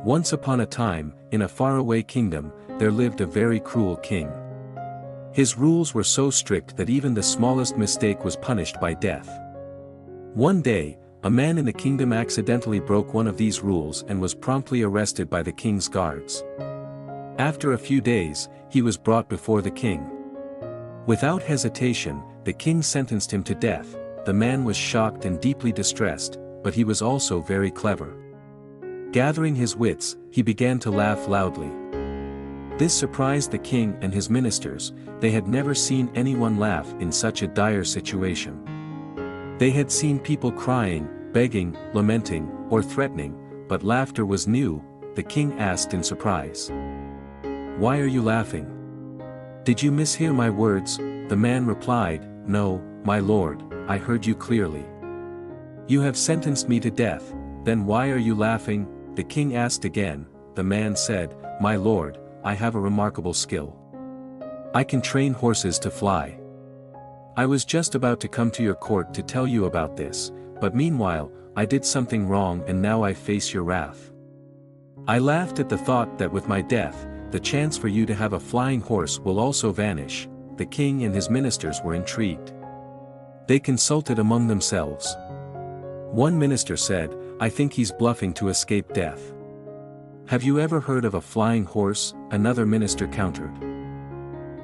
Once upon a time, in a faraway kingdom, there lived a very cruel king. His rules were so strict that even the smallest mistake was punished by death. One day, a man in the kingdom accidentally broke one of these rules and was promptly arrested by the king's guards. After a few days, he was brought before the king. Without hesitation, the king sentenced him to death. The man was shocked and deeply distressed, but he was also very clever. Gathering his wits, he began to laugh loudly. This surprised the king and his ministers. They had never seen anyone laugh in such a dire situation. They had seen people crying, begging, lamenting, or threatening, but laughter was new. The king asked in surprise. "Why are you laughing? Did you mishear my words?" The man replied, "No, my lord, I heard you clearly. You have sentenced me to death, then why are you laughing?" The king asked again. The man said, "My lord, I have a remarkable skill. I can train horses to fly. I was just about to come to your court to tell you about this, but meanwhile, I did something wrong and now I face your wrath. I laughed at the thought that with my death, the chance for you to have a flying horse will also vanish." The king and his ministers were intrigued. They consulted among themselves. One minister said, "I think he's bluffing to escape death." "Have you ever heard of a flying horse?" Another minister countered.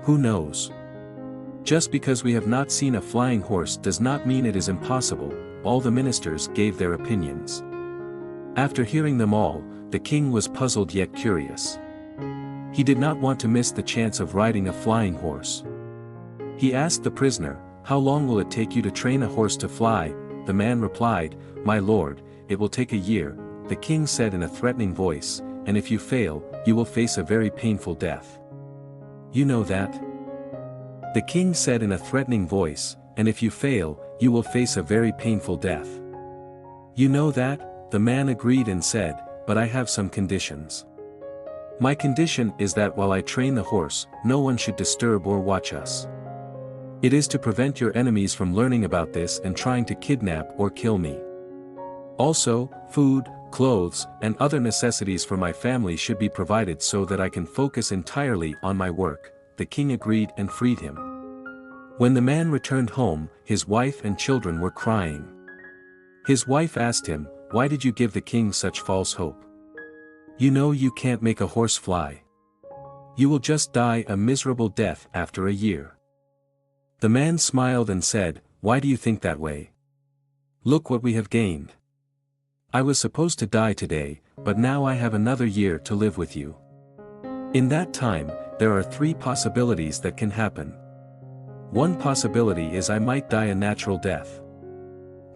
"Who knows? Just because we have not seen a flying horse does not mean it is impossible." All the ministers gave their opinions. After hearing them all, the king was puzzled yet curious. He did not want to miss the chance of riding a flying horse. He asked the prisoner, "How long will it take you to train a horse to fly?" The man replied, "My lord, it will take a year." The king said in a threatening voice, "And if you fail, you will face a very painful death. You know that?" The king said in a threatening voice, "And if you fail, you will face a very painful death. You know that?" The man agreed and said, "But I have some conditions. My condition is that while I train the horse, no one should disturb or watch us. It is to prevent your enemies from learning about this and trying to kidnap or kill me. Also, food, clothes, and other necessities for my family should be provided so that I can focus entirely on my work." The king agreed and freed him. When the man returned home, his wife and children were crying. His wife asked him, "Why did you give the king such false hope? You know you can't make a horse fly. You will just die a miserable death after a year." The man smiled and said, "Why do you think that way? Look what we have gained. I was supposed to die today, but now I have another year to live with you. In that time, there are 3 possibilities that can happen. One possibility is I might die a natural death.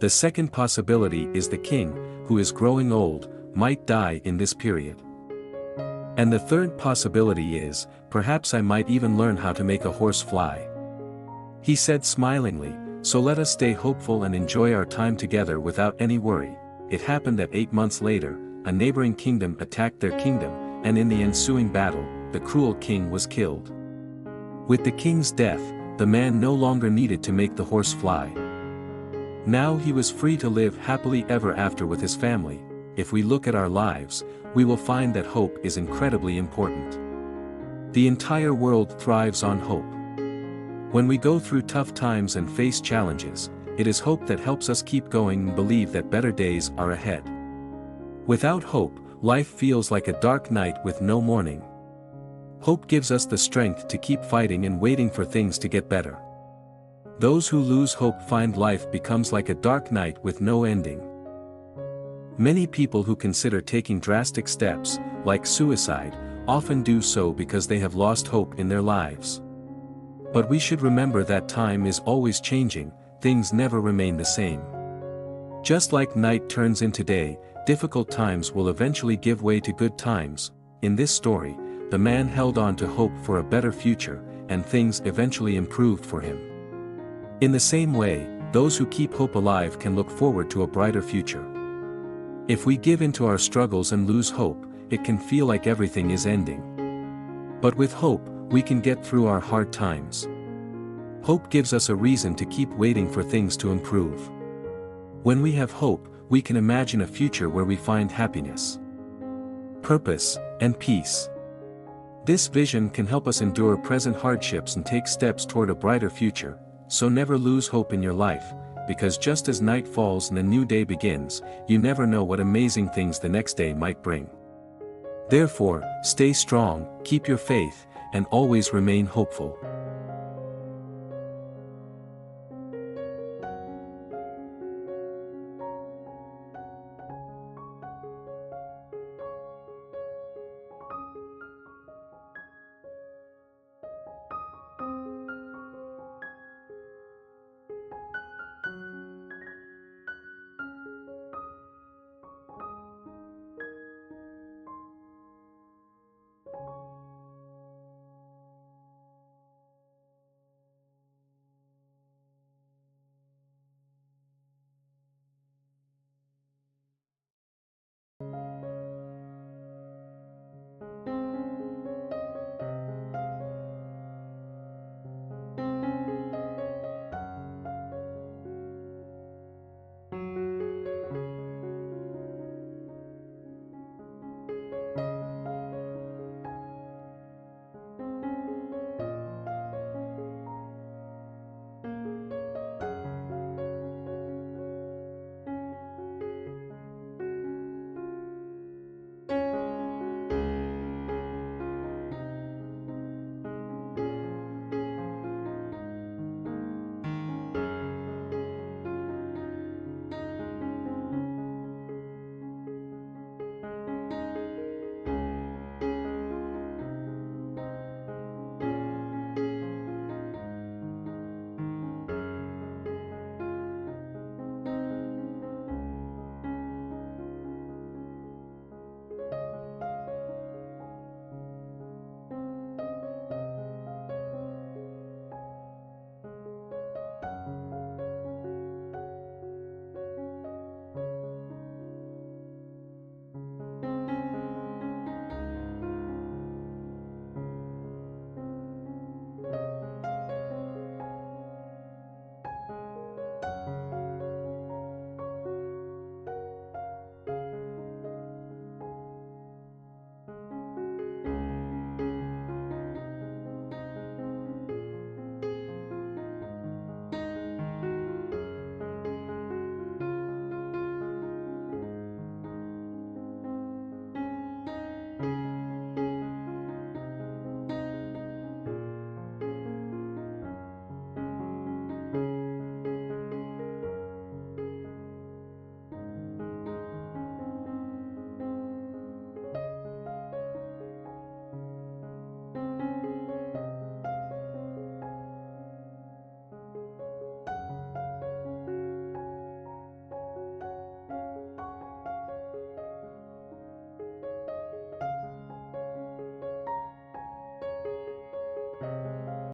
The second possibility is the king, who is growing old, might die in this period. And the third possibility is, perhaps I might even learn how to make a horse fly." He said smilingly, "So let us stay hopeful and enjoy our time together without any worry." It happened that 8 months later, a neighboring kingdom attacked their kingdom, and in the ensuing battle, the cruel king was killed. With the king's death, the man no longer needed to make the horse fly. Now he was free to live happily ever after with his family. If we look at our lives, we will find that hope is incredibly important. The entire world thrives on hope. When we go through tough times and face challenges, it is hope that helps us keep going and believe that better days are ahead. Without hope, life feels like a dark night with no morning. Hope gives us the strength to keep fighting and waiting for things to get better. Those who lose hope find life becomes like a dark night with no ending. Many people who consider taking drastic steps, like suicide, often do so because they have lost hope in their lives. But we should remember that time is always changing, things never remain the same. Just like night turns into day, difficult times will eventually give way to good times. In this story, the man held on to hope for a better future, and things eventually improved for him. In the same way, those who keep hope alive can look forward to a brighter future. If we give in to our struggles and lose hope, it can feel like everything is ending. But with hope, we can get through our hard times. Hope gives us a reason to keep waiting for things to improve. When we have hope, we can imagine a future where we find happiness. purpose, and peace. This vision can help us endure present hardships and take steps toward a brighter future, so never lose hope in your life, because just as night falls and a new day begins, you never know what amazing things the next day might bring. Therefore, stay strong, keep your faith, and always remain hopeful.